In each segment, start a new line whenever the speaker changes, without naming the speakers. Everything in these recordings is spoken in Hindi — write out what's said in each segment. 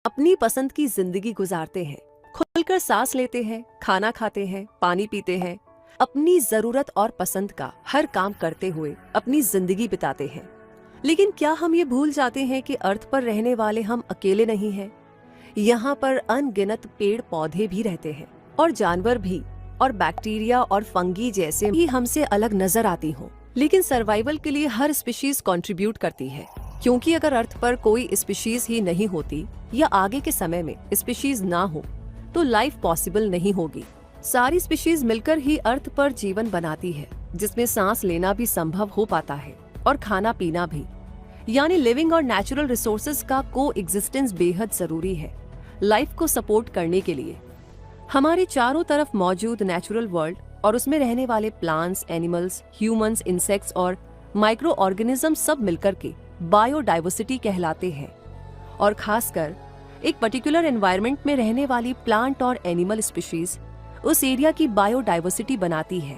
अपनी पसंद की जिंदगी गुजारते हैं, खुलकर सांस लेते हैं, खाना खाते हैं, पानी पीते हैं, अपनी जरूरत और पसंद का हर काम करते हुए अपनी जिंदगी बिताते हैं। लेकिन क्या हम ये भूल जाते हैं कि अर्थ पर रहने वाले हम अकेले नहीं हैं? यहाँ पर अनगिनत पेड़ पौधे भी रहते हैं और जानवर भी, और बैक्टीरिया और फंगी जैसे ही हमसे अलग नजर आती हों, लेकिन सर्वाइवल के लिए हर स्पीशीज कंट्रीब्यूट करती है। क्योंकि अगर अर्थ पर कोई स्पीशीज ही नहीं होती या आगे के समय में स्पीशीज ना हो तो लाइफ पॉसिबल नहीं होगी। सारी स्पीशीज मिलकर ही अर्थ पर जीवन बनाती है, जिसमें सांस लेना भी संभव हो पाता है और खाना पीना भी। यानी लिविंग और नेचुरल रिसोर्सेज का को एग्जिस्टेंस बेहद जरूरी है लाइफ को सपोर्ट करने के लिए। हमारे चारों तरफ मौजूद नेचुरल वर्ल्ड और उसमें रहने वाले प्लांट्स, एनिमल्स, ह्यूमंस, इंसेक्ट्स और माइक्रो ऑर्गेनिज्म सब मिलकर के बायोडाइवर्सिटी कहलाते हैं। और खासकर एक पर्टिकुलर एनवायरनमेंट में रहने वाली प्लांट और एनिमल स्पीशीज उस एरिया की बायोडाइवर्सिटी बनाती है।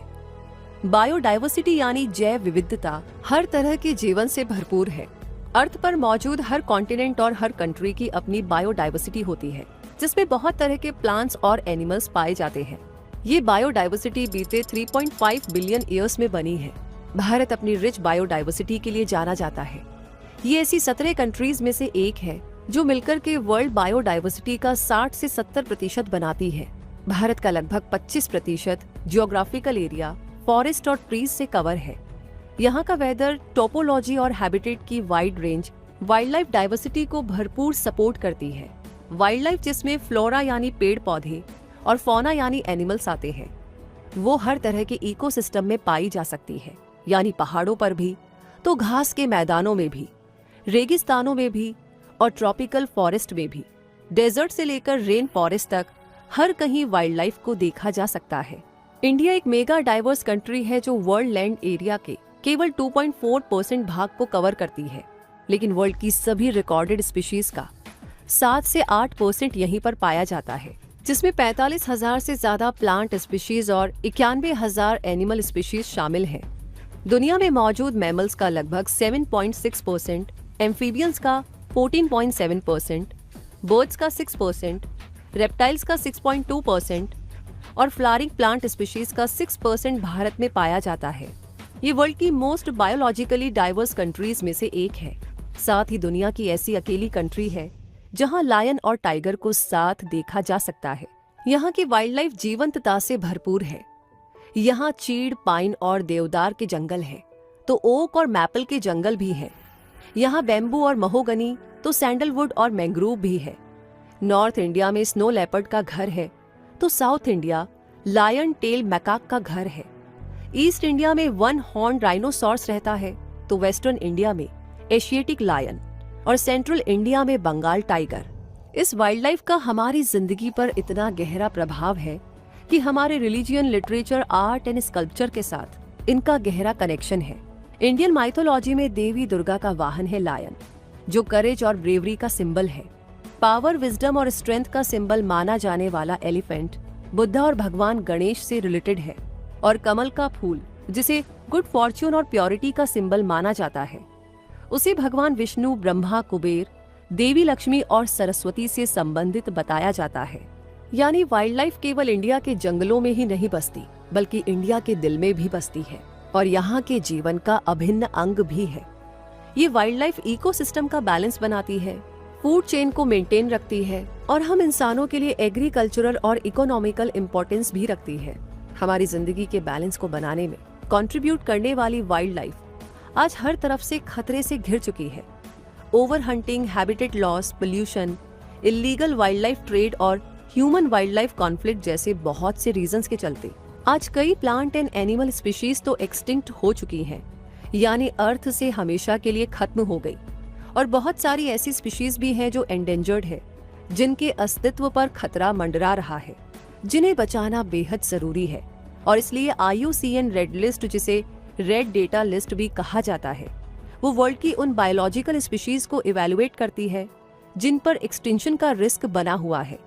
बायोडाइवर्सिटी यानी जैव विविधता हर तरह के जीवन से भरपूर है। अर्थ पर मौजूद हर कॉन्टिनेंट और हर कंट्री की अपनी बायोडाइवर्सिटी होती है, जिसमें बहुत तरह के प्लांट्स और एनिमल्स पाए जाते हैं। ये बायोडाइवर्सिटी बीते 3.5 बिलियन ईयर्स में बनी है। भारत अपनी रिच बायोडाइवर्सिटी के लिए जाना जाता है। ये ऐसी 17 कंट्रीज में से एक है जो मिलकर के वर्ल्ड बायोडाइवर्सिटी का 60 से 70% बनाती है। भारत का लगभग 25% जियोग्राफिकल एरिया फॉरेस्ट और ट्रीज से कवर है। यहाँ का वेदर, टोपोलॉजी और हैबिटेट की wide range wild life diversity को भरपूर सपोर्ट करती है। वाइल्ड लाइफ जिसमें फ्लोरा यानी पेड़ पौधे और फौना यानी एनिमल्स आते हैं, वो हर तरह के इकोसिस्टम में पाई जा सकती है। यानी पहाड़ों पर भी तो घास के मैदानों में भी, रेगिस्तानों में भी और ट्रॉपिकल फॉरेस्ट में भी, डेजर्ट से लेकर रेन फॉरेस्ट तक हर कहीं वाइल्ड लाइफ को देखा जा सकता है। इंडिया एक मेगा डाइवर्स कंट्री है जो वर्ल्ड लैंड एरिया के केवल 2.4% भाग को कवर करती है, लेकिन वर्ल्ड की सभी रिकॉर्डेड स्पीशीज का 7 से 8% यहीं पर पाया जाता है, जिसमें 45,000 से ज्यादा प्लांट स्पीशीज और 91,000 एनिमल स्पीशीज शामिल हैं। दुनिया में मौजूद मैमल्स का लगभग 7.6%, एम्फीबियंस का 14.7%, बर्ड्स का 6%, रेप्टाइल्स का 6.2% और फ्लावरिंग प्लांट स्पीशीज का 6% भारत में पाया जाता है। ये वर्ल्ड की मोस्ट बायोलॉजिकली डाइवर्स कंट्रीज में से एक है। साथ ही दुनिया की ऐसी अकेली कंट्री है जहां लायन और टाइगर को साथ देखा जा सकता है। यहाँ की वाइल्ड लाइफ जीवंतता से भरपूर है। यहाँ चीड़, पाइन और देवदार के जंगल है, तो ओक और मैपल के जंगल भी है। यहाँ बैम्बू और महोगनी, तो सैंडलवुड और मैंग्रोव भी है। नॉर्थ इंडिया में स्नो लेपर्ड का घर है, तो south India lion tail macaque का घर है। ईस्ट इंडिया में वन हॉर्न राइनोसॉर्स रहता है, तो वेस्टर्न इंडिया में एशियाटिक लायन और सेंट्रल इंडिया में बंगाल टाइगर। इस वाइल्ड लाइफ का हमारी जिंदगी पर इतना गहरा प्रभाव है कि हमारे religion, literature, art and sculpture के साथ इनका गहरा कनेक्शन है। इंडियन माइथोलॉजी में देवी दुर्गा का वाहन है लायन, जो करेज और ब्रेवरी का सिंबल है। पावर, विजडम और स्ट्रेंथ का सिंबल माना जाने वाला एलिफेंट बुद्धा और भगवान गणेश से रिलेटेड है। और कमल का फूल, जिसे गुड फॉर्च्यून और प्योरिटी का सिंबल माना जाता है, उसे भगवान विष्णु, ब्रह्मा, कुबेर, देवी लक्ष्मी और सरस्वती से संबंधित बताया जाता है। यानी वाइल्ड लाइफ केवल इंडिया के जंगलों में ही नहीं बसती, बल्कि इंडिया के दिल में भी बसती है और यहाँ के जीवन का अभिन्न अंग भी है। ये वाइल्ड लाइफ इकोसिस्टम का बैलेंस बनाती है, फूड चेन को मेंटेन रखती है और हम इंसानों के लिए एग्रीकल्चरल और इकोनॉमिकल इम्पोर्टेंस भी रखती है। हमारी जिंदगी के बैलेंस को बनाने में कंट्रीब्यूट करने वाली वाइल्ड लाइफ आज हर तरफ से खतरे से घिर चुकी है। Over hunting, habitat loss, pollution, illegal wild life trade और ह्यूमन वाइल्ड लाइफ कॉन्फ्लिक्ट जैसे बहुत से रीजंस के चलते आज कई प्लांट एंड एनिमल स्पीशीज तो एक्सटिंक्ट हो चुकी हैं, यानी अर्थ से हमेशा के लिए खत्म हो गई। और बहुत सारी ऐसी स्पीशीज भी हैं जो एंडेंजर्ड है, जिनके अस्तित्व पर खतरा मंडरा रहा है, जिन्हें बचाना बेहद जरूरी है। और इसलिए IUCN रेड लिस्ट, जिसे रेड डेटा लिस्ट भी कहा जाता है, वो वर्ल्ड की उन बायोलॉजिकल स्पीशीज को इवेलुएट करती है जिन पर एक्सटिंक्शन का रिस्क बना हुआ है,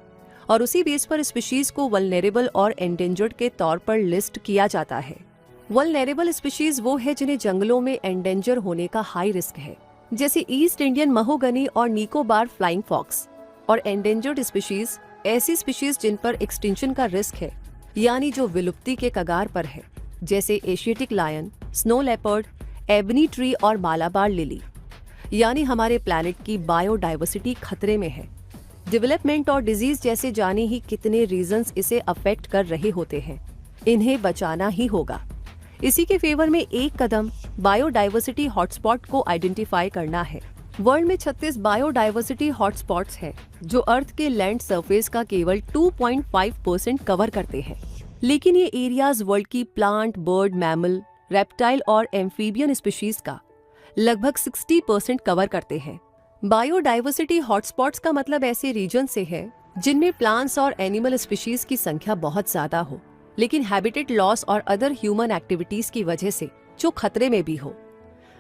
और उसी बेस पर स्पीशीज को वल्नरेबल और एंडेंजर्ड के तौर पर लिस्ट किया जाता है। वल्नरेबल स्पीशीज वो है जिन्हें जंगलों में एंडेंजर होने का हाई रिस्क है, जैसे ईस्ट इंडियन महोगनी और निकोबार फ्लाइंग फॉक्स। और एंडेंजर्ड स्पीशीज ऐसी स्पीशीज जिन पर एक्सटिंक्शन का रिस्क है, यानी जो विलुप्ति के कगार पर है, जैसे Asiatic lion, snow leopard, ebony tree और मालाबार लिली। यानी हमारे प्लैनेट की बायोडाइवर्सिटी खतरे में है। डेवलपमेंट और डिजीज जैसे जाने ही कितने रीजंस इसे अफेक्ट कर रहे होते हैं, इन्हें बचाना ही होगा। इसी के फेवर में एक कदम बायोडाइवर्सिटी हॉटस्पॉट को आइडेंटिफाई करना है। वर्ल्ड में 36 बायोडाइवर्सिटी हॉटस्पॉट्स हैं, जो अर्थ के लैंड सरफेस का केवल 2.5% कवर करते हैं। लेकिन ये एरियाज वर्ल्ड की प्लांट, बर्ड, मैमल, रेप्टाइल और एम्फीबियन स्पीशीज का लगभग 60% कवर करते हैं। बायोडाइवर्सिटी हॉटस्पॉट्स का मतलब ऐसे रीजन से है जिनमें प्लांट्स और एनिमल स्पीशीज की संख्या बहुत ज्यादा हो, लेकिन हैबिटेट लॉस और अदर ह्यूमन एक्टिविटीज की वजह से जो खतरे में भी हो।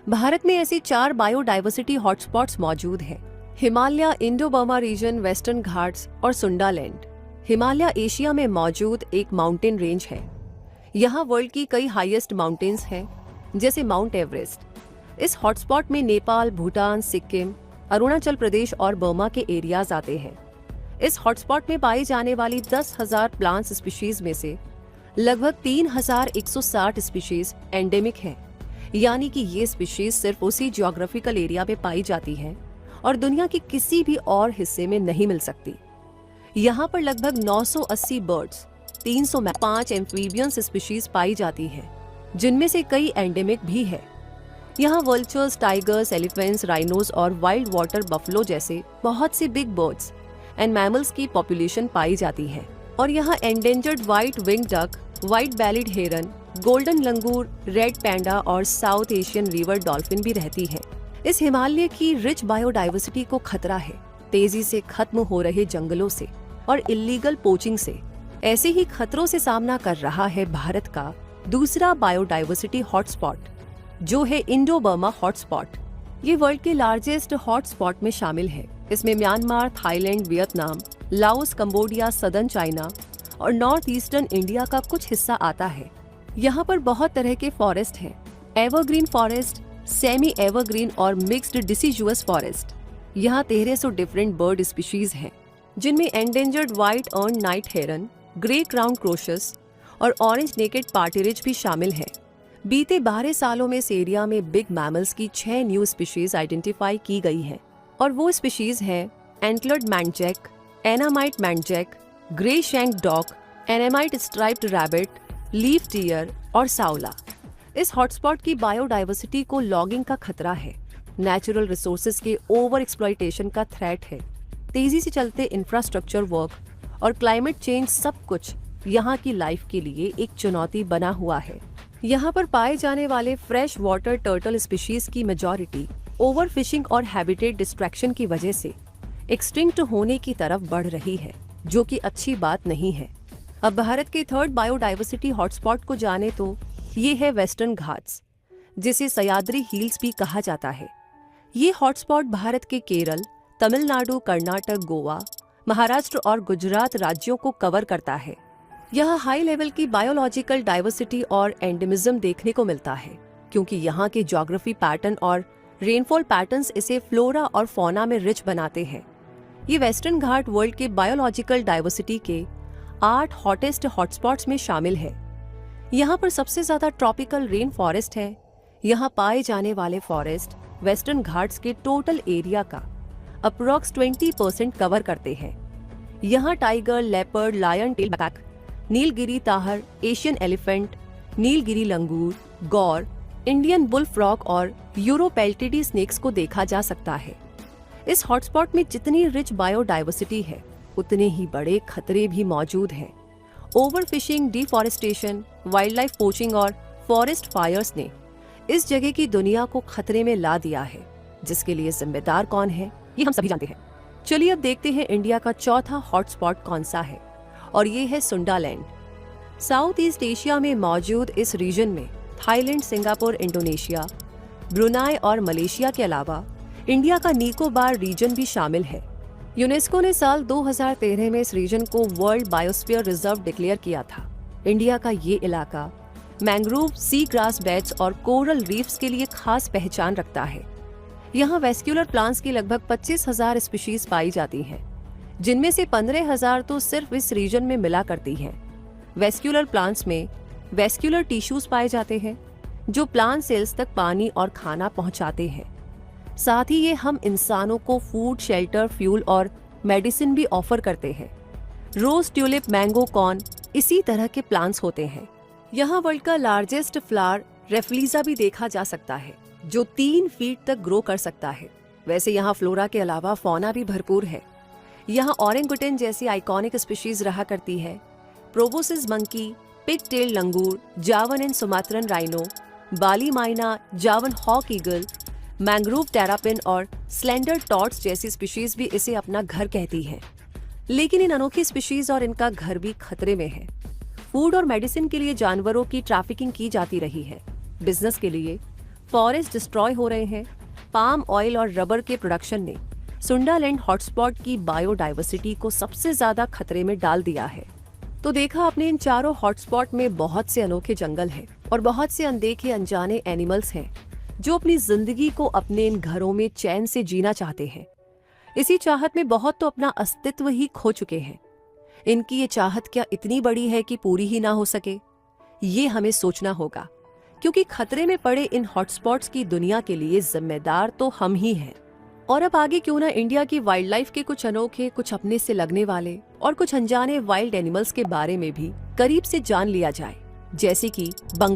भारत में ऐसी 4 बायोडाइवर्सिटी हॉटस्पॉट्स मौजूद हैं। Himalaya, Indo Burma region, western Ghats और सुंडालैंड। हिमालय एशिया में मौजूद एक माउंटेन रेंज है। यहाँ वर्ल्ड की कई हाईएस्ट माउंटेन्स हैं, जैसे माउंट एवरेस्ट। इस हॉटस्पॉट में नेपाल, भूटान, सिक्किम, अरुणाचल प्रदेश और बर्मा के एरियाज आते हैं। इस हॉटस्पॉट में पाई जाने वाली 10,000 प्लांट्स स्पीशीज में से लगभग 3,160 स्पीशीज एंडेमिक हैं, यानी कि ये स्पीशीज सिर्फ उसी जियोग्राफिकल एरिया में पाई जाती हैं और दुनिया के किसी भी और हिस्से में नहीं मिल सकती। यहाँ पर लगभग 980 बर्ड्स, 305 एम्फीबियंस स्पीशीज पाई जाती हैं, जिनमें से कई एंडेमिक भी है। यहाँ वल्चर्स, टाइगर्स, एलिफेंट्स, राइनोज और वाइल्ड वाटर बफलो जैसे बहुत से बिग बर्ड्स एंड मैमल्स की पॉपुलेशन पाई जाती है। और यहाँ endangered white wing duck, white bellied heron, golden langur, red panda और साउथ एशियन रिवर डॉल्फिन भी रहती है। इस हिमालय की रिच बायोडाइवर्सिटी को खतरा है तेजी से खत्म हो रहे जंगलों से और इल्लीगल पोचिंग से। ऐसे ही खतरों से सामना कर रहा है भारत का दूसरा बायोडाइवर्सिटी हॉटस्पॉट, जो है इंडो बर्मा हॉटस्पॉट। ये वर्ल्ड के लार्जेस्ट हॉटस्पॉट में शामिल है। इसमें Myanmar, Thailand, Vietnam, Laos, Cambodia, southern China और नॉर्थ ईस्टर्न इंडिया का कुछ हिस्सा आता है। यहाँ पर बहुत तरह के फॉरेस्ट हैं, एवरग्रीन फॉरेस्ट, सेमी एवरग्रीन और मिक्स्ड डिसीजुअस फॉरेस्ट। यहाँ 1300 डिफरेंट बर्ड स्पीशीज हैं, जिनमें एंडेंजर्ड व्हाइट अर्न नाइट हेरन, ग्रे क्राउन क्रोशस और ऑरेंज नेकेड पार्टिरिज भी शामिल हैं। बीते 12 सालों में इस एरिया में बिग मैमल्स की 6 न्यू स्पीशीज आइडेंटिफाई की गई हैं, और वो स्पीशीज हैं antlered muntjac, annamite muntjac, grey shank dog, annamite striped rabbit, leaf deer और साउला। इस हॉटस्पॉट की बायोडाइवर्सिटी को लॉगिंग का खतरा है, नेचुरल रिसोर्सेज के ओवर एक्सप्लॉयटेशन का थ्रेट है, तेजी से चलते इंफ्रास्ट्रक्चर वर्क और क्लाइमेट चेंज, सब कुछ यहाँ की लाइफ के लिए एक चुनौती बना हुआ है। यहाँ पर पाए जाने वाले फ्रेश वाटर टर्टल स्पीशीज की मेजॉरिटी ओवर फिशिंग और हैबिटेट डिस्ट्रैक्शन की वजह से एक्सटिंक्ट होने की तरफ बढ़ रही है, जो कि अच्छी बात नहीं है। अब भारत के थर्ड बायोडाइवर्सिटी हॉटस्पॉट को जाने तो ये है वेस्टर्न घाट्स, जिसे सह्याद्री हिल्स भी कहा जाता है। ये हॉटस्पॉट भारत के केरल, तमिलनाडु, कर्नाटक, गोवा, महाराष्ट्र और गुजरात राज्यों को कवर करता है। यहाँ हाई लेवल की बायोलॉजिकल डाइवर्सिटी और एंडेमिज्म देखने को मिलता है, क्योंकि यहाँ के ज्योग्राफी पैटर्न और रेनफॉल पैटर्न्स इसे फ्लोरा और फौना में रिच बनाते हैं। ये वेस्टर्न घाट वर्ल्ड के बायोलॉजिकल डाइवर्सिटी के 8 हॉटेस्ट हॉटस्पॉट्स में शामिल है। यहाँ पर सबसे ज्यादा ट्रॉपिकल रेन फॉरेस्ट है। यहाँ पाए जाने वाले फॉरेस्ट वेस्टर्न घाट्स के टोटल एरिया का अप्रोक्स 20% कवर करते हैं। यहाँ tiger, leopard, lion tail macaque, Nilgiri tahr, Asian elephant, Nilgiri langur, gaur, Indian bull frog और यूरोपेल्टिडी स्नेक्स को देखा जा सकता है। इस हॉटस्पॉट में जितनी रिच बायोडाइवर्सिटी है, उतने ही बड़े खतरे भी मौजूद हैं। Overfishing, deforestation, wild life poaching और फॉरेस्ट फायर्स ने इस जगह की दुनिया को खतरे में ला दिया है, जिसके लिए जिम्मेदार कौन है ये हम सभी जानते हैं। चलिए अब देखते हैं इंडिया का चौथा हॉटस्पॉट कौन सा है, और ये है सुंडालैंड। साउथ ईस्ट एशिया में मौजूद इस रीजन में थाईलैंड, सिंगापुर, इंडोनेशिया, ब्रुनाई और मलेशिया के अलावा इंडिया का निकोबार रीजन भी शामिल है। यूनेस्को ने साल 2013 में इस रीजन को वर्ल्ड बायोस्फीयर रिजर्व डिक्लेयर किया था। इंडिया का ये इलाका मैंग्रोव, सी ग्रास बेड्स और कोरल रीफ्स के लिए खास पहचान रखता है। यहाँ वेस्क्यूलर प्लांट्स की लगभग 25,000 स्पीशीज पाई जाती हैं। जिनमें से 15,000 तो सिर्फ इस रीजन में मिला करती हैं। वेस्क्यूलर प्लांट्स में वेस्क्यूलर टिश्यूज पाए जाते हैं जो प्लांट सेल्स तक पानी और खाना पहुंचाते हैं। साथ ही ये हम इंसानों को फूड, शेल्टर, फ्यूल और मेडिसिन भी ऑफर करते हैं। रोज, ट्यूलिप, मैंगो, कॉर्न इसी तरह के प्लांट्स होते हैं। यहाँ वर्ल्ड का लार्जेस्ट फ्लावर रेफ्लीजा भी देखा जा सकता है जो 3 फीट तक ग्रो कर सकता है। वैसे यहाँ फ्लोरा के अलावा फौना भी भरपूर है। यहाँ ऑरेंगुटन जैसी आइकॉनिक स्पीशीज रहा करती है। प्रोबोसिस मंकी, पिग टेल लंगूर, जावन एंड सुमात्रन राइनो, बाली माइना, जावन हॉक ईगल, मैंग्रोव टेरापिन और स्लेंडर टॉड्स जैसी स्पीशीज भी इसे अपना घर कहती हैं। लेकिन इन अनोखी स्पीशीज और इनका घर भी खतरे में है। फूड और मेडिसिन के लिए जानवरों की ट्रैफिकिंग की जाती रही है। बिजनेस के लिए फॉरेस्ट डिस्ट्रॉय हो रहे हैं। पाम ऑयल और रबर के प्रोडक्शन ने सुंडालैंड हॉटस्पॉट की बायोडाइवर्सिटी को सबसे ज्यादा खतरे में डाल दिया है। तो देखा आपने, इन चारों हॉटस्पॉट में बहुत से अनोखे जंगल हैं और बहुत से अनदेखे अनजाने एनिमल्स हैं जो अपनी जिंदगी को अपने इन घरों में चैन से जीना चाहते हैं। इसी चाहत में बहुत तो अपना अस्तित्व ही खो चुके हैं। इनकी ये चाहत क्या इतनी बड़ी है कि पूरी ही ना हो सके? ये हमें सोचना होगा, क्योंकि खतरे में पड़े इन हॉटस्पॉट्स की दुनिया के लिए जिम्मेदार तो हम ही हैं। और अब आगे क्यों ना इंडिया की वाइल्ड लाइफ के कुछ अनोखे, कुछ अपने से लगने वाले और कुछ अनजाने वाइल्ड एनिमल्स के बारे में भी करीब से जान लिया जाए, जैसे कि बंगाल